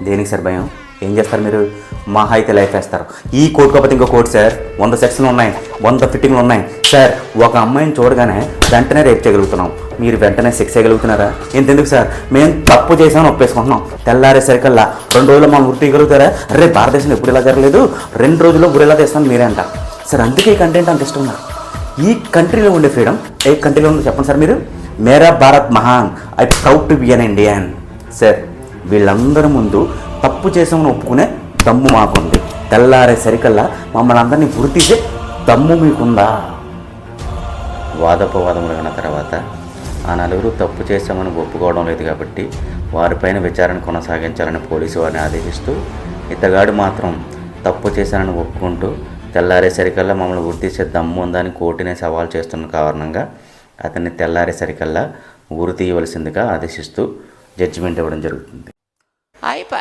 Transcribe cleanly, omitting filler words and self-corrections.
దేనికి సార్ భయం? ఏం చేస్తారు మీరు? మహా అయితే లైఫ్ వేస్తారు. ఈ కోర్టు కాకపోతే ఇంకో కోర్టు సార్. 100 సెక్షన్లు ఉన్నాయి, 100 ఫిట్టింగ్లు ఉన్నాయి సార్. ఒక అమ్మాయిని చూడగానే వెంటనే రేప్ చేయగలుగుతున్నాం, మీరు వెంటనే సెక్స్ చేయగలుగుతున్నారా? ఇంతెందుకు సార్, మేము తప్పు చేసామని ఒప్పేసుకుంటున్నాం, తెల్లారేసరికల్లా 2 రోజుల్లో మనం ఉరి తీయగలుగుతారా? అరే భారతదేశంలో ఎప్పుడు ఇలా జరగలేదు, 2 రోజుల్లో ఉరి ఎలా తీస్తాను మీరే అంట సార్. అందుకే ఈ కంటెంట్ అంత ఇష్టం నాకు. ఈ కంట్రీలో ఉండే ఫ్రీడమ్ ఏ కంట్రీలో ఉందో చెప్పండి సార్ మీరు. మేరా భారత్ మహాన్, I proud to be an Indian sir. వీళ్ళందరి ముందు తప్పు చేసామని ఒప్పుకునే దమ్ము మాకుంది. తెల్లారేసరికల్లా మమ్మల్ని అందరినీ ఉరి తీసే దమ్ము మీకుందా? వాదోపవాదములు అయిన తర్వాత ఆ నలుగురు తప్పు చేశామని ఒప్పుకోవడం లేదు కాబట్టి వారిపైన విచారణ కొనసాగించాలని పోలీసు వారిని ఆదేశిస్తూ, ఇతగాడు మాత్రం తప్పు చేశానని ఒప్పుకుంటూ తెల్లారేసరికల్లా మమ్మల్ని ఉరి తీసే దమ్ము ఉందని కోర్టునే సవాల్ చేస్తున్న కారణంగా అతన్ని తెల్లారేసరికల్లా ఉరి తీయవలసిందిగా ఆదేశిస్తూ జడ్జిమెంట్ ఇవ్వడం జరుగుతుంది.